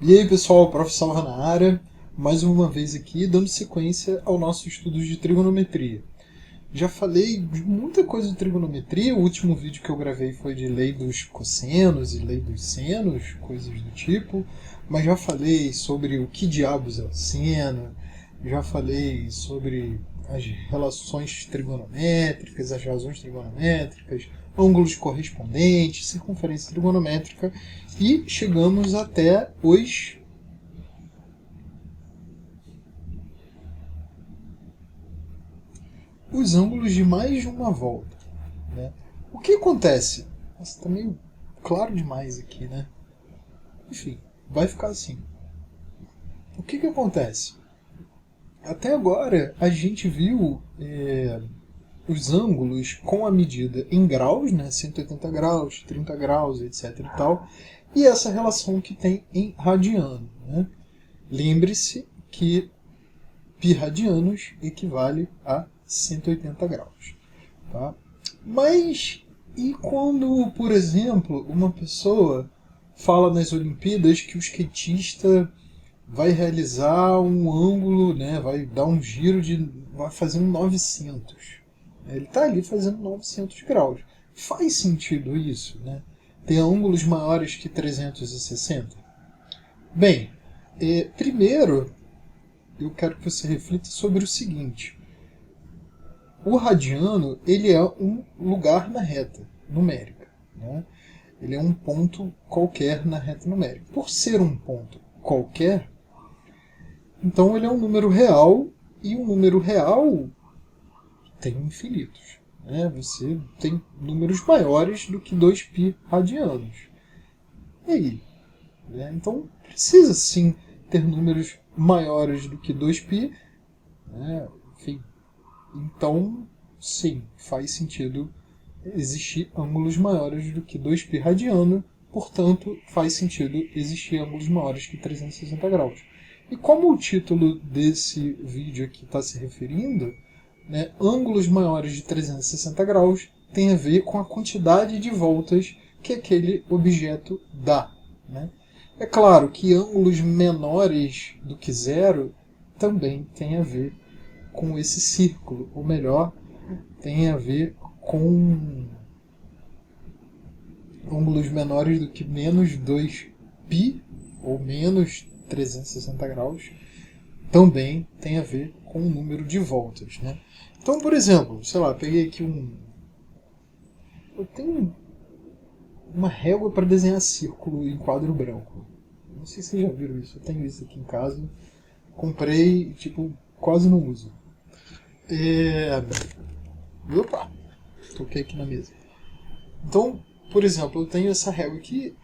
E aí pessoal, Prof. Salva na área, mais uma vez aqui, dando sequência ao nosso estudo de trigonometria. Já falei de muita coisa de trigonometria, o último vídeo que eu gravei foi de lei dos cossenos e lei dos senos, coisas do tipo, mas já falei sobre o que diabos é o seno, já falei sobre as relações trigonométricas, as razões trigonométricas, ângulos correspondentes, circunferência trigonométrica e chegamos até os ângulos de mais de uma volta. Né? O que acontece? Nossa, tá meio claro demais aqui, né? Enfim, vai ficar assim. O que acontece? Até agora a gente viu os ângulos com a medida em graus, né? 180 graus, 30 graus, etc. e tal, e essa relação que tem em radiano. Né? Lembre-se que π radianos equivale a 180 graus. Tá? Mas e quando, por exemplo, uma pessoa fala nas Olimpíadas que o skatista vai realizar um ângulo, né, vai dar um giro vai fazer um 900. Ele está ali fazendo 900 graus. Faz sentido isso, né? Ter ângulos maiores que 360? Bem, primeiro eu quero que você reflita sobre o seguinte. O radiano ele é um lugar na reta numérica. Né? Ele é um ponto qualquer na reta numérica. Por ser um ponto qualquer, então ele é um número real, e um número real tem infinitos. Né? Você tem números maiores do que 2π radianos. E aí? Né? Então precisa sim ter números maiores do que 2π. Né? Enfim, então, sim, faz sentido existir ângulos maiores do que 2π radiano, portanto, faz sentido existir ângulos maiores que 360 graus. E como o título desse vídeo aqui está se referindo, né, ângulos maiores de 360 graus tem a ver com a quantidade de voltas que aquele objeto dá. Né? É claro que ângulos menores do que zero também tem a ver com esse círculo, ou melhor, tem a ver com ângulos menores do que menos 2π ou menos 360 graus, também tem a ver com o número de voltas. Né? Então, por exemplo, sei lá, peguei aqui eu tenho uma régua para desenhar círculo em quadro branco. Não sei se vocês já viram isso, eu tenho isso aqui em casa. Comprei, tipo, quase não uso. Opa! Toquei aqui na mesa. Então, por exemplo, eu tenho essa régua aqui,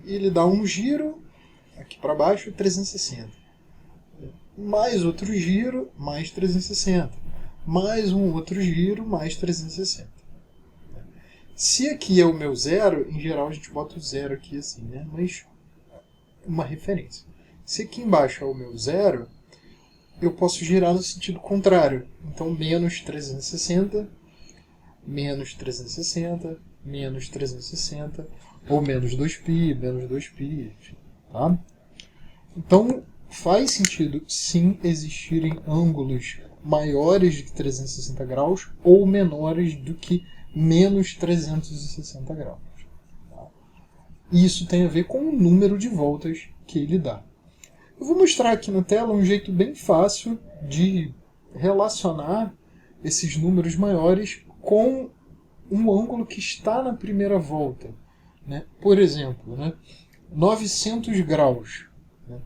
e ele dá um giro aqui para baixo, 360. Mais outro giro, mais 360. Mais um outro giro, mais 360. Se aqui é o meu zero, em geral a gente bota o zero aqui assim, né? Mas uma referência. Se aqui embaixo é o meu zero, eu posso girar no sentido contrário. Então, menos 360, menos 360, menos 360, ou menos 2π, menos 2π, enfim. Tá? Então, faz sentido, sim, existirem ângulos maiores do que 360 graus ou menores do que menos 360 graus. Tá? E isso tem a ver com o número de voltas que ele dá. Eu vou mostrar aqui na tela um jeito bem fácil de relacionar esses números maiores com um ângulo que está na primeira volta. Né? Por exemplo, né? 900 graus. Né?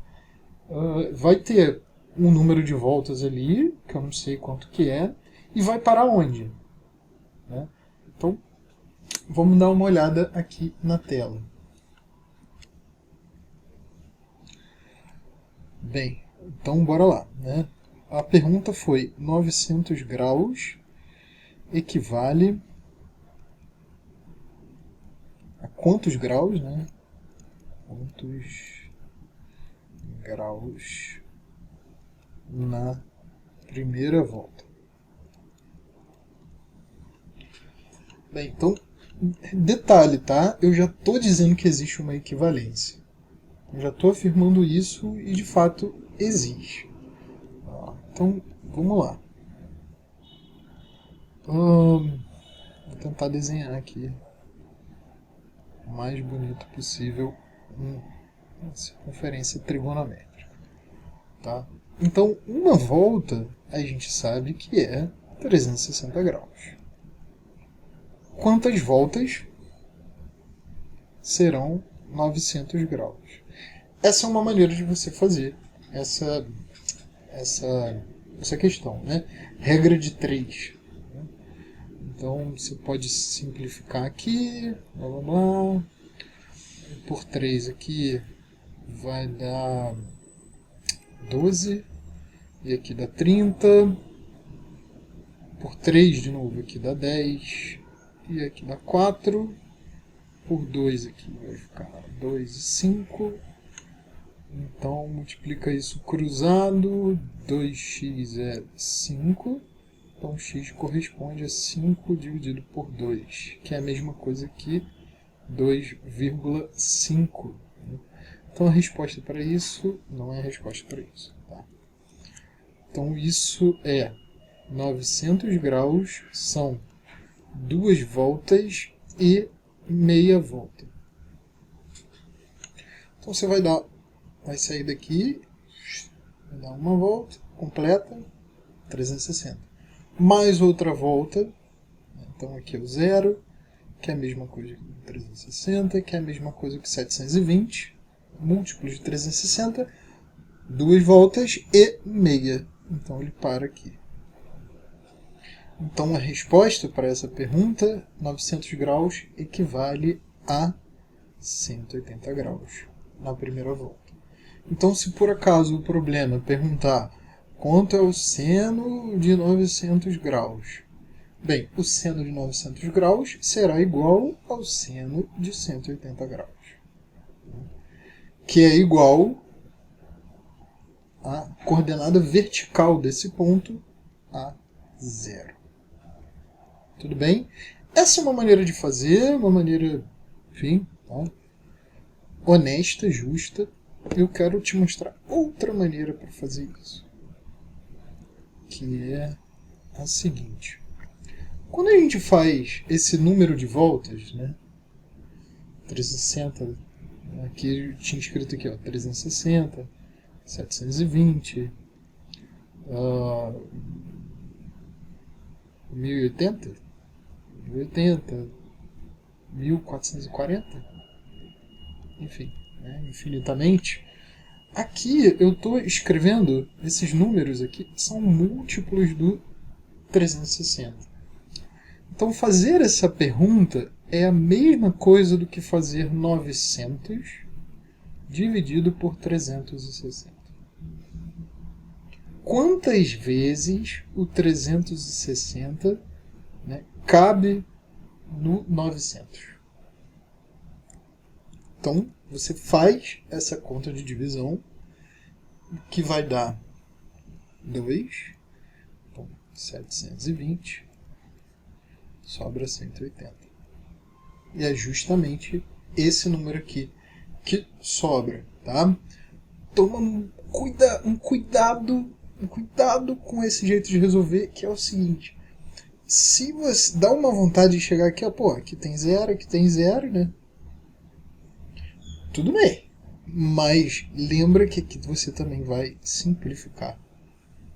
Vai ter um número de voltas ali, que eu não sei quanto que é, e vai para onde? Né? Então, vamos dar uma olhada aqui na tela. Bem, então bora lá. Né? A pergunta foi: 900 graus equivale a quantos graus? Né? Quantos graus na primeira volta? Bem, então, detalhe, tá? Eu já estou dizendo que existe uma equivalência. Eu já estou afirmando isso e de fato existe. Então, vamos lá. Vou tentar desenhar aqui o mais bonito possível uma circunferência trigonométrica. Tá? Então, uma volta a gente sabe que é 360 graus. Quantas voltas serão 900 graus? Essa é uma maneira de você fazer essa questão, né? Regra de 3. Então, você pode simplificar aqui, blá blá blá. Por 3 aqui vai dar 12, e aqui dá 30. Por 3 de novo aqui dá 10, e aqui dá 4. Por 2 aqui vai ficar 2 e 5. Então multiplica isso cruzado, 2x é 5. Então x corresponde a 5 dividido por 2, que é a mesma coisa que 2,5. Então a resposta para isso não é a resposta para isso. Tá? Então isso é 900 graus, são 2 voltas e meia volta. Então você vai sair daqui, vai dar uma volta completa, 360. Mais outra volta, então aqui é o 0, que é a mesma coisa que 360, que é a mesma coisa que 720, múltiplo de 360, 2 voltas e meia. Então ele para aqui. Então a resposta para essa pergunta, 900 graus, equivale a 180 graus na primeira volta. Então, se por acaso o problema perguntar quanto é o seno de 900 graus, bem, o seno de 900 graus será igual ao seno de 180 graus, que é igual à coordenada vertical desse ponto a 0. Tudo bem? Essa é uma maneira de fazer, uma maneira, enfim, tá? Honesta, justa. Eu quero te mostrar outra maneira para fazer isso, que é a seguinte. Quando a gente faz esse número de voltas, né, 360, aqui eu tinha escrito aqui, ó, 360, 720, 1080, 1440, enfim, né, infinitamente. Aqui eu estou escrevendo, esses números aqui são múltiplos do 360. Então fazer essa pergunta é a mesma coisa do que fazer 900 dividido por 360. Quantas vezes o 360, né, cabe no 900? Então, você faz essa conta de divisão, que vai dar 2, então, 720, sobra 180. E é justamente esse número aqui que sobra, tá? Toma um cuidado com esse jeito de resolver, que é o seguinte. Se você dá uma vontade de chegar aqui, ó, pô, aqui tem 0, né? Tudo bem. Mas lembra que aqui você também vai simplificar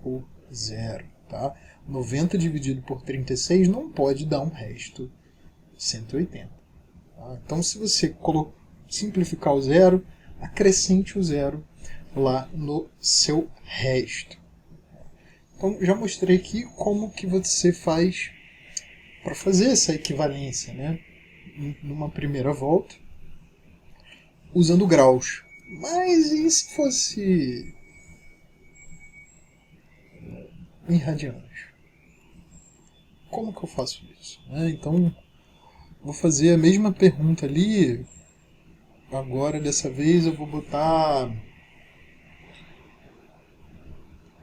por 0, tá? 90 dividido por 36 não pode dar um resto 180. Tá? Então, se você simplificar o 0, acrescente o 0 lá no seu resto. Então, já mostrei aqui como que você faz para fazer essa equivalência, né? Numa primeira volta, usando graus. Mas e se fosse em radianos? Como que eu faço isso? Então, vou fazer a mesma pergunta ali. Agora, dessa vez, eu vou botar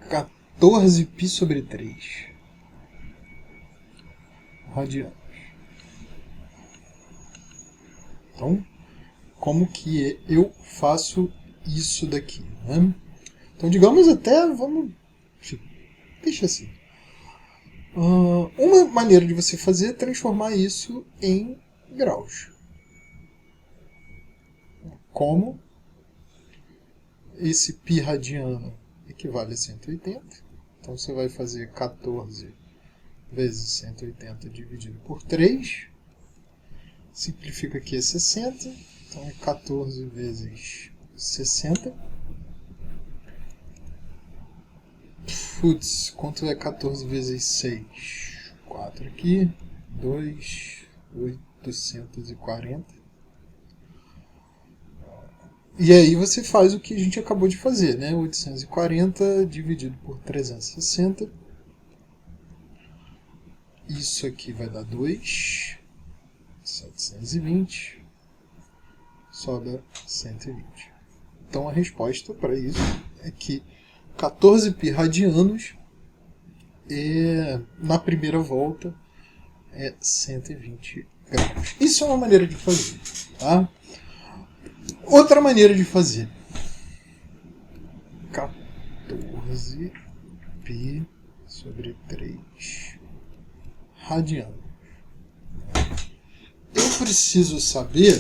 14π sobre 3 radianos. Então, como que eu faço isso daqui, né? Então, digamos até, vamos... Deixa assim. Uma maneira de você fazer é transformar isso em graus. Como esse π radiano equivale a 180. Então você vai fazer 14 vezes 180 dividido por 3. Simplifica aqui é 60. Então é 14 vezes 60. Putz, quanto é 14 vezes 6? 4 aqui. 2, 840. E aí você faz o que a gente acabou de fazer, né? 840 dividido por 360. Isso aqui vai dar 2. 720. Sobra 120. Então a resposta para isso é que 14 π radianos na primeira volta é 120 graus. Isso é uma maneira de fazer, tá? Outra maneira de fazer. 14 π sobre 3 radianos. Eu preciso saber...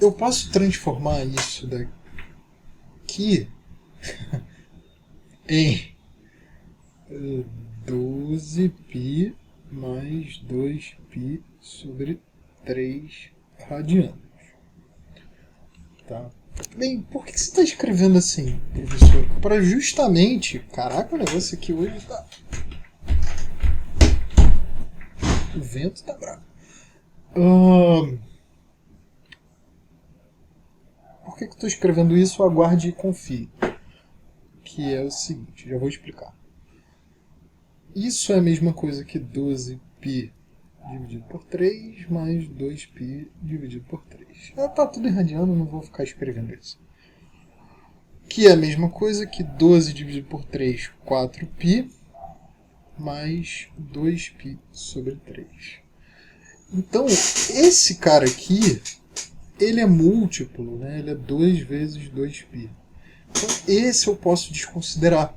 eu posso transformar isso daqui em 12π mais 2π sobre 3 radianos. Tá? Bem, por que você está escrevendo assim, professor? Para justamente... Caraca, o negócio aqui hoje tá... O vento tá bravo. Por que eu estou escrevendo isso? Aguarde e confie. Que é o seguinte, já vou explicar. Isso é a mesma coisa que 12π dividido por 3 mais 2π dividido por 3. Tá tudo em radiano, não vou ficar escrevendo isso. Que é a mesma coisa que 12 dividido por 3, 4π, mais 2π sobre 3. Então, esse cara aqui, ele é múltiplo, né? Ele é 2 vezes 2π. Então, esse eu posso desconsiderar.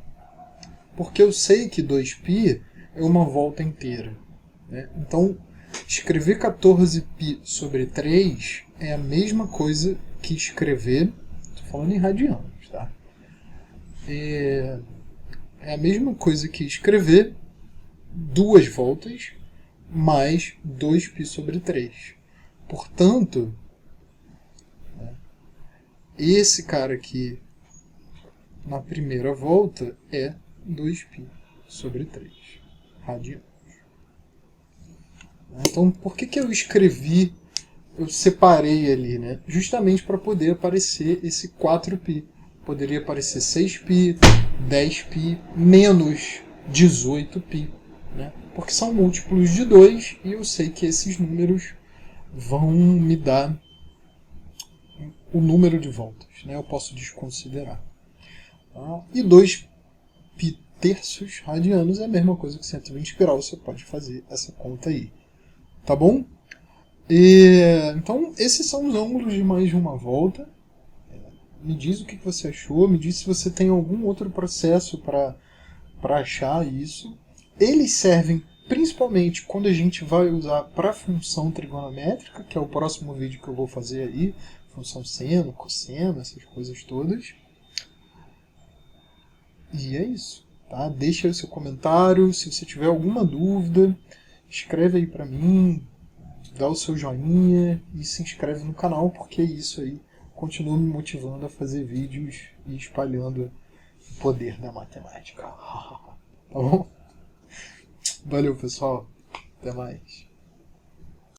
Porque eu sei que 2π é uma volta inteira. Né? Então, escrever 14π sobre 3 é a mesma coisa que escrever... Estou falando em radianos, tá? É a mesma coisa que escrever 2 voltas mais 2π sobre 3. Portanto, né, esse cara aqui na primeira volta é 2π sobre 3 radianos. Então, por que eu escrevi, eu separei ali, né? Justamente para poder aparecer esse 4π. Poderia aparecer 6π, 10π, menos 18π. Né? Porque são múltiplos de 2 e eu sei que esses números vão me dar o número de voltas. Né? Eu posso desconsiderar. Tá? E 2π terços radianos é a mesma coisa que 120 graus. Você pode fazer essa conta aí. Tá bom? Então, esses são os ângulos de mais de uma volta. Me diz o que você achou. Me diz se você tem algum outro processo para achar isso. Eles servem principalmente quando a gente vai usar para função trigonométrica, que é o próximo vídeo que eu vou fazer aí. Função seno, cosseno, essas coisas todas. E é isso. Tá? Deixa aí o seu comentário. Se você tiver alguma dúvida, escreve aí para mim. Dá o seu joinha e se inscreve no canal, porque isso aí continua me motivando a fazer vídeos e espalhando o poder da matemática. Tá bom? Valeu, pessoal. Até mais.